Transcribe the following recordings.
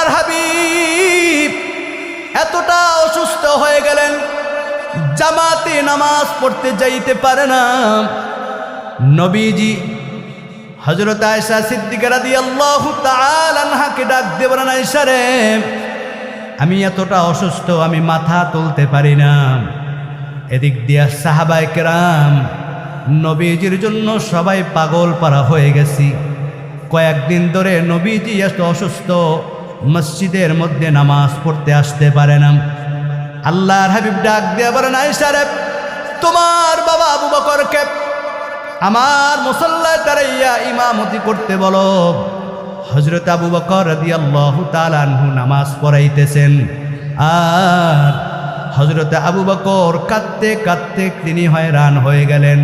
আল্লাহর হাবিব এতটা অসুস্থ হয়ে গেলেন, জামাতে নামাজ পড়তে যাইতে পারে না। নবীজি হযরত আয়েশা সিদ্দিকা রাদিয়াল্লাহু তাআলা আনহাকে ডাক দিয়ে বলেন, আয়েশা রে, আমি এতটা অসুস্থ, আমি মাথা তুলতে পারি না। এদিক দিয়া সাহাবায়ে কেরাম নবীজির জন্য সবাই পাগল পারা হয়ে গেছি। কয়েকদিন ধরে নবীজি এত অসুস্থ, মসজিদের মধ্যে নামাজ পড়তে আসতে পারে না। আল্লাহর হাবিব ডাক দিয়ে বলেন, আয়েশা রে, তোমার বাবা আবু বকরকে আমার মুসাল্লায় দাঁড়াইয়া ইমামতি করতে বলো। হযরত আবু বকর রাদিয়াল্লাহু তাআলা আনহু নামাজ পড়াইতেছেন, আর হযরত আবু বকর কাঁদতে কাঁদতে তিনি হয়রান হয়ে গেলেন।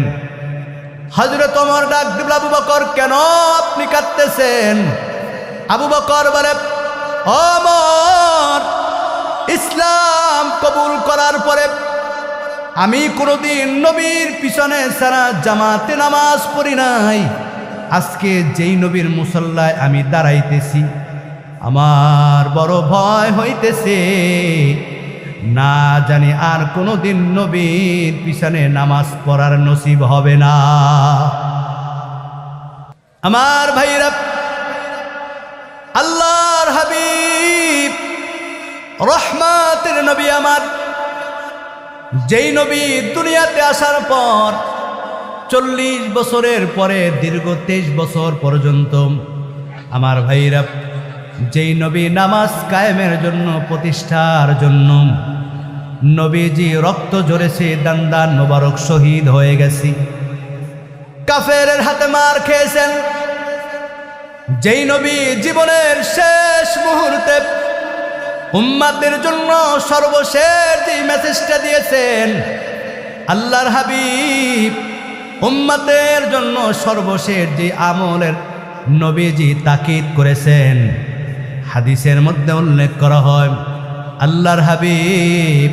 হযরত ওমর ডাক দিল, আবু বকর কেন আপনি কাঁদতেছেন? আবু বকর বলে, ওমর, ইসলাম কবুল করার পরে আমি কোনোদিন নবীর পিছনে সারা জামাতে নামাজ পড়ি নাই। আজকে যেই নবীর মুসল্লায় আমি দাঁড়াইতেছি, আমার বড় ভয় হইতেছে, না জানি আর কোনোদিন নবীর পিছনে নামাজ পড়ার নসিব হবে না। আমার ভাইরা, আল্লাহর হাবিব রহমাতের নবী আমার, যেই নবী দুনিয়াতে আসার পর 40 বছরের পরে দীর্ঘ 23 বছর পর্যন্ত আমার ভাইরা, যেই নবী নামাজ কায়েমের জন্য, প্রতিষ্ঠার জন্য নবীজি রক্ত ঝরেছে, দান্দান মোবারক শহীদ হয়ে গেছি, কাফেরের হাতে মার খেয়েছেন, যেই নবী জীবনের শেষ মুহূর্তে উম্মাতের জন্য সর্বশেষ যে মেসেজটা দিয়েছেন, আল্লাহর হাবিব উম্মাতের জন্য সর্বশেষ যে আমলের নবীজি তাকিদ করেছেন, হাদিসের মধ্যে উল্লেখ করা হয়, আল্লাহর হাবিব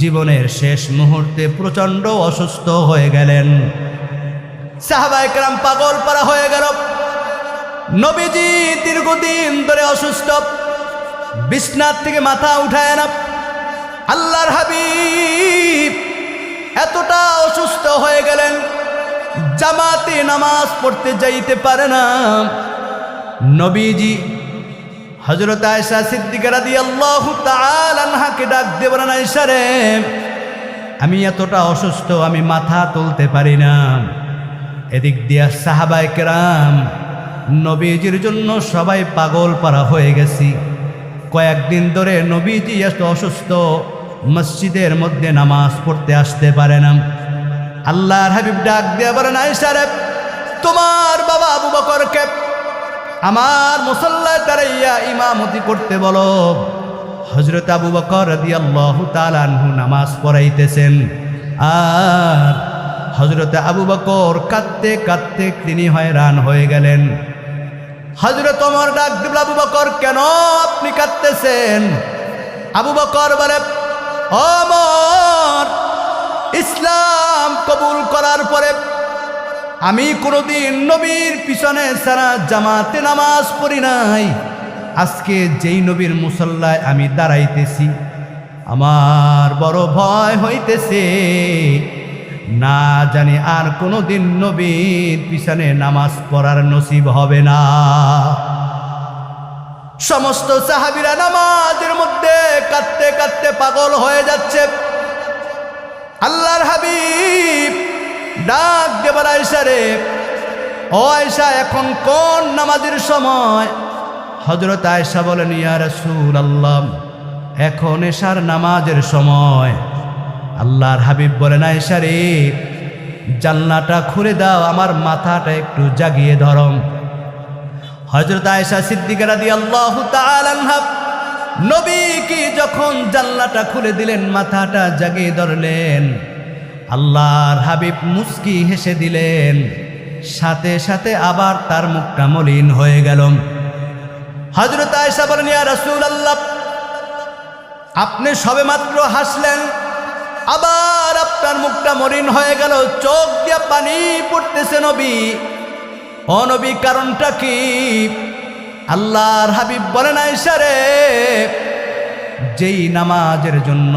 জীবনের শেষ মুহূর্তে প্রচণ্ড অসুস্থ হয়ে গেলেন। সাহাবায়ে কেরাম পাগল পারা হয়ে গেল। নবীজি দীর্ঘদিন ধরে অসুস্থ, বিছনার থেকে মাথা উঠায় না। আল্লাহর হাবিব এতটা অসুস্থ হয়ে গেলেন, জামাতে নামাজ পড়তে যাইতে পারে না। নবীজি হযরত আয়েশা সিদ্দিকা রাদিয়াল্লাহু তাআলা আনহাকে ডাক দিয়ে বলেন, আয়েশা রে, আমি এতটা অসুস্থ, আমি মাথা তুলতে পারি না। এদিক দিয়া সাহাবায়ে কেরাম নবীজির জন্য সবাই পাগল পারা হয়ে গেছি। কয়েকদিন ধরে নবীজি এত অসুস্থ, মসজিদের মধ্যে নামাজ পড়তে আসতে পারে না। আল্লাহর হাবিব ডাক দিয়ে বলেন, আয়েশা রে, তোমার বাবা আবু বকরকে আমার মুসাল্লায় দাঁড়াইয়া ইমামতি করতে বলো। হযরত আবু বকর রাদিয়াল্লাহু তাআলা আনহু নামাজ পড়াইতেছেন, আর হযরত আবু বকর কাঁদতে কাঁদতে তিনি হয়রান হয়ে গেলেন। হযরত ওমর ডাক দিল, আবু বকর কেন আপনি কাঁদতেছেন? আবু বকর বলে, ওমর, ইসলাম কবুল করার পরে আমি কোনোদিন নবীর পিছনে সারা জামাতে নামাজ পড়ি নাই। আজকে যেই নবীর মুসল্লায় আমি দাঁড়াইতেছি, আমার বড় ভয় হইতেছে, না জানি আর কোনোদিন নবীর পিছনে নামাজ পড়ার নসিব হবে না। সমস্ত সাহাবীরা নামাজের মধ্যে কাঁদতে কাঁদতে পাগল হয়ে যাচ্ছে। আল্লাহর হাবিব ডাক দিয়ে বলে, আয়েশা রে, ও আয়েশা, এখন কোন নামাজের সময়? হযরত আয়েশা বলেন, ইয়া রাসূলুল্লাহ, এখন এশার নামাজের সময়। আল্লাহর হাবিব বলেন, আয়েশা রে, জানলাটা খুলে দাও, আমার মাথাটা একটু জাগিয়ে ধরো। হযরত আয়েশা সিদ্দিকা রাদিয়াল্লাহু তাআলা আনহা নবী কি যখন জানলাটা খুলে দিলেন, মাথাটা জাগিয়ে ধরলেন, আল্লাহর হাবিব মুস্কি হেসে দিলেন, সাথে সাথে আবার তার মুখটা মলিন হয়ে গেল। হযরত আয়েশা বলেন, ইয়া রাসূলুল্লাহ, আপনি সবেমাত্র হাসলেন, আবার আপনার মুখটা মলিন হয়ে গেল, চোখ দিয়ে পানি পড়তেছে নবী। ও নবী, কারণটা কি? আল্লাহর হাবিব বলেন আয়েশা রে, যেই নামাজের জন্য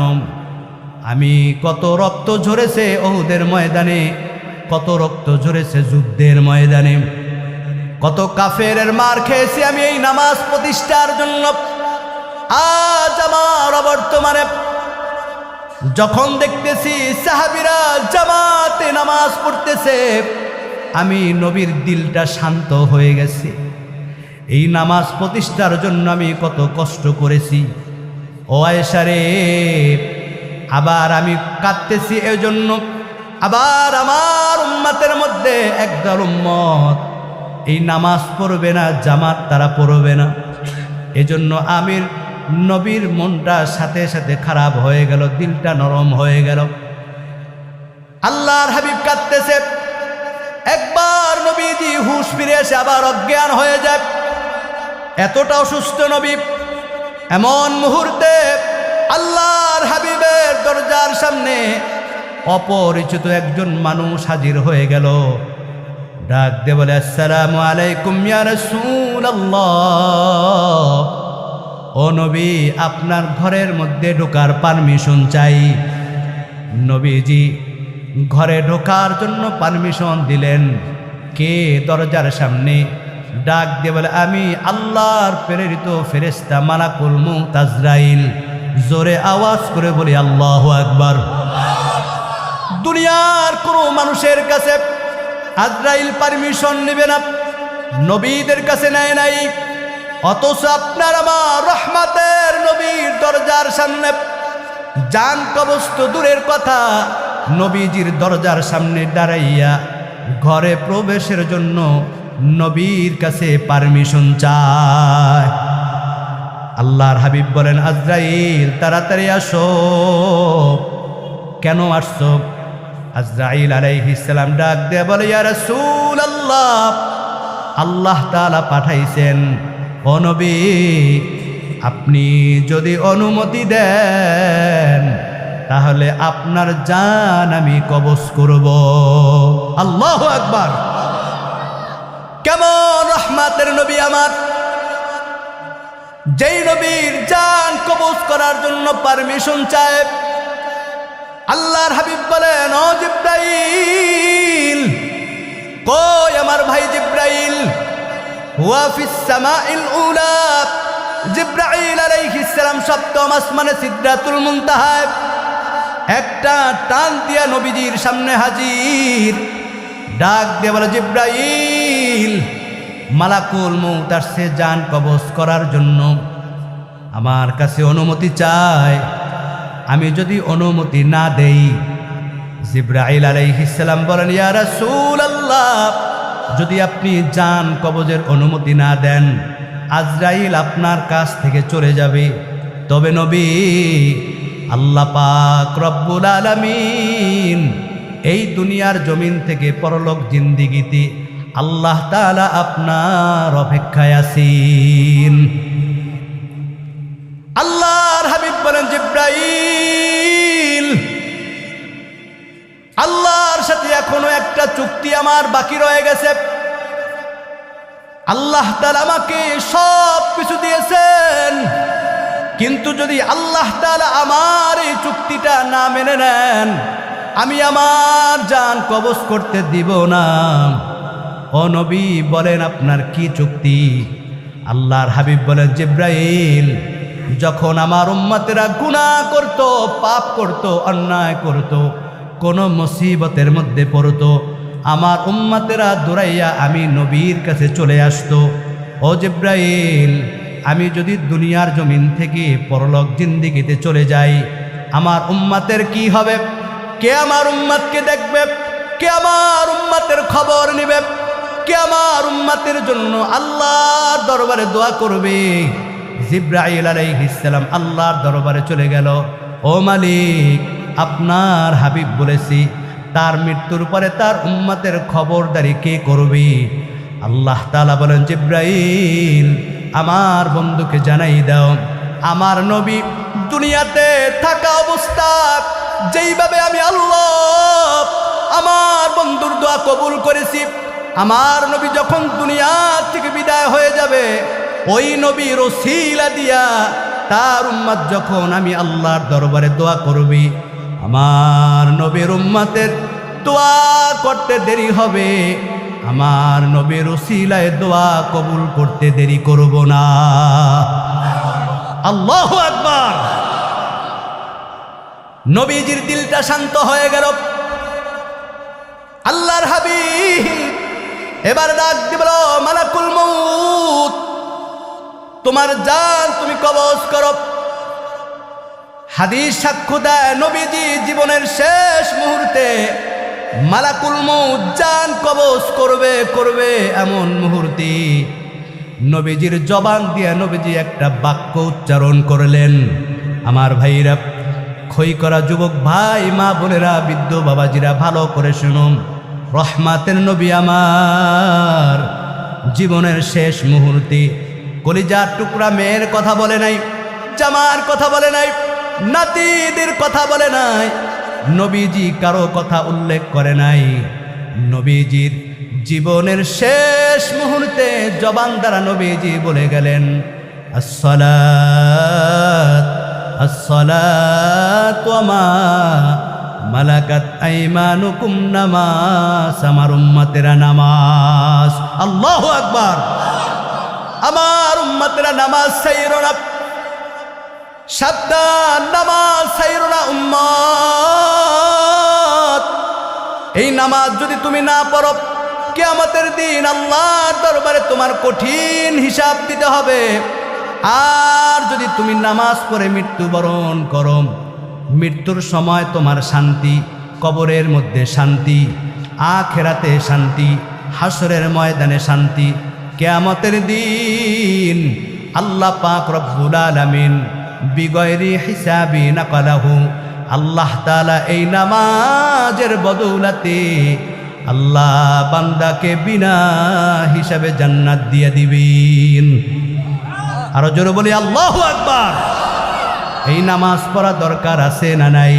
আমি কত রক্ত ঝরেছে উহুদের ময়দানে, কত রক্ত ঝরেছে যুদ্ধের ময়দানে, কত কাফেরের মার খেয়েছি আমি এই নামাজ প্রতিষ্ঠার জন্য। আজ আমার বর্তমানে যখন দেখতেছি সাহাবীরা জামাতে নামাজ পড়তেছে, আমি নবীর দিলটা শান্ত হয়ে গেছে। এই নামাজ প্রতিষ্ঠার জন্য আমি কত কষ্ট করেছি ও আয়েশা রে। আবার আমি কাঁদতেছি এজন্য, আবার আমার উম্মতের মধ্যে একদল উম্মত এই নামাজ পড়বে না, জামাত তারা পড়বে না। এজন্য আমির নবীর মনটা সাথে সাথে খারাপ হয়ে গেল, দিলটা নরম হয়ে গেল। আল্লাহর হাবিব কাঁদতেছে। একবার নবীজি হুঁশ ফিরে এসে আবার অজ্ঞান হয়ে যায়, এতটা অসুস্থ নবী। এমন মুহূর্তে আল্লাহর হাবিবের দরজার সামনে অপরিচিত একজন মানুষ হাজির হয়ে গেল। ডাক দিয়ে বলে, আসসালামু আলাইকুম ইয়া রাসূলুল্লাহ। ও নবী, আপনার ঘরের মধ্যে ঢোকার পারমিশন চাই। নবীজি ঘরে ঢোকার জন্য পারমিশন দিলেন। কে দরজার সামনে? ডাক দিয়ে বলে, আমি আল্লাহর প্রেরিত ফেরেশতা মালাকুল মউত আজরাইল। জোরে আওয়াজ করে বলি আল্লাহু আকবার। দুনিয়ার কোনো মানুষের কাছে আজরাইল পারমিশন নেবে না, নবীদের কাছে নেয় নাই। অথচ আপনার আমার রহমতের নবীর দরজার সামনে জান কবজ তো দূরের কথা, নবীজির দরজার সামনে দাঁড়াইয়া ঘরে প্রবেশের জন্য নবীর কাছে পারমিশন চায়। আল্লাহর হাবিব বলেন, আজরাইল তাড়াতাড়ি আসো। কেন আসছো? আজরাইল আলাইহিস সালাম ডাক দিয়ে বলে, ইয়া রাসূলুল্লাহ, আল্লাহ তাআলা পাঠাইছেন। ও নবী, আপনি যদি অনুমতি দেন তাহলে আপনার জান আমি কবজ করব। আল্লাহু আকবার। কেমন রহমতের নবী আমার, যেই নবীর জান কবজ করার জন্য পারমিশন চায়। আল্লাহর হাবিব বলেন, ও জিব্রাইল, কই আমার ভাই জিব্রাইল? হুয়া ফিস সামাইল উলা। জিব্রাইল আলাইহিস সালাম সপ্তম আসমানে সিদরাতুল মুনতাহায় একটা টান দিয়া নবীজির সামনে হাজির। ডাক দিয়ে বলে, জিব্রাইল, মালাকুল মউত আসছে জান কবজ করার জন্য, আমার কাছে অনুমতি চায়। আমি যদি অনুমতি না দেই, জিব্রাইল আলাইহিস সালাম বলেন, ইয়া রাসূলুল্লাহ, যদি আপনি জান কবজের অনুমতি না দেন, আজরাইল আপনার কাছ থেকে চলে যাবে। তবে নবী, আল্লাহ পাক রব্বুল আলামিন এই দুনিয়ার জমিন থেকে পরলোক জিন্দিগিতে আল্লাহ তাআলা আপনার অপেক্ষায় আছেন। আল্লাহর হাবিব বলেন, জিব্রাইল, আল্লাহর সাথে এখনো একটা চুক্তি আমার বাকি রয়ে গেছে। আল্লাহ তাআলা আমাকে সব কিছু দিয়েছেন, কিন্তু যদি আল্লাহ তাআলা আমার এই চুক্তিটা না মেনে নেন, আমি আমার জান কবজ করতে দিব না। ও নবী, বলেন আপনার কি চুক্তি? আল্লাহর হাবিব বলেন, জিব্রাইল, যখন আমার উম্মতেরা গুনাহ করত, পাপ করত, অন্যায় করত, কোন মুসিবতের মধ্যে পড়তো, আমার উম্মতেরা দৌড়াইয়া আমি নবীর কাছে চলে আসতো। ও জিব্রাইল, আমি যদি দুনিয়ার জমিন থেকে পরলোক জিন্দিগিতে চলে যাই, আমার উম্মতের কি হবে? কে আমার উম্মতকে দেখবে? কে আমার উম্মতের খবর নেবে? কে আমার উম্মতের জন্য আল্লাহর দরবারে দোয়া করবে? জিব্রাইল আলাইহিস সালাম আল্লাহর দরবারে চলে গেল। ও মালিক, আপনার হাবিব বলেছি, তার মৃত্যুর পরে তার উম্মতের খবরদারি কে করবে? আল্লাহ তাআলা বলেন, জিব্রাইল, আমার বন্ধুকে জানাই দাও, আমার নবী দুনিয়াতে থাকা অবস্থা যেইভাবে আমি আল্লাহ আমার বন্ধুর দোয়া কবুল করেছি, আমার নবী যখন দুনিয়া থেকে বিদায় হয়ে যাবে, ওই নবীর ওসিলা দিয়া তার উম্মত যখন আমি আল্লাহর দরবারে দোয়া করবি, আমার নবীর উম্মতের দোয়া করতে দেরি হবে, আমার নবীর ওসিলায় দোয়া কবুল করতে দেরি করব না। আল্লাহু আকবার। নবীজির দিলটা শান্ত হয়ে গেল। আল্লাহর হাবিব এবার ডাক দিল, মালাকুল মউত, তোমার জান তুমি কবজ করো। হাদিস সাক্ষ্য দেয় নবীজি জীবনের শেষ মুহূর্তে মালাকুল মউত জান কবজ করবে এমন মুহূর্তে নবীজির জবান দিয়ে নবীজি একটা বাক্য উচ্চারণ করলেন। আমার ভাইরা, খই করা যুবক ভাই, মা বোনেরা, বৃদ্ধ বাবাজিরা, ভালো করে শুনুন। রহমাতের নবী আমার জীবনের শেষ মুহূর্তে কলিজার টুকরা মেয়ের কথা বলে নাই, জামার কথা বলে নাই, নাতিদের কথা বলে নাই, নবীজি কারো কথা উল্লেখ করে নাই। নবীজির জীবনের শেষ মুহূর্তে জবান দ্বারা নবীজি বলে গেলেন, আসসালাত আসসালাত ওয়া মা মালাকাত আইমানুকুম, নামাজ আমার উম্মতেরা নামাজ। আল্লাহু আকবার। আমার উম্মতেরা নামাজ ছাইরো না, সাবধান, নামাজ ছাইরো না উম্মত। এই নামাজ যদি তুমি না পড়ো, কিয়ামতের দিন আল্লাহর দরবারে তোমার কঠিন হিসাব দিতে হবে। আর যদি তুমি নামাজ পড়ে মৃত্যুবরণ করো, মৃত্যুর সময় তোমার শান্তি, কবরের মধ্যে শান্তি, আখিরাতে শান্তি, হাসরের ময়দানে শান্তি, কিয়ামতের দিন আল্লাহ পাক রব্বুল আলামিন বিগয়রি হিসাবি নাকালাহু, আল্লাহ তাআলা এই নামাজের বদৌলতে আল্লাহ বান্দাকে বিনা হিসাবে জান্নাত দিয়ে দিবেন। আরো জোরে বলি আল্লাহু আকবার। এই নামাজ পড়া দরকার আছে না নাই?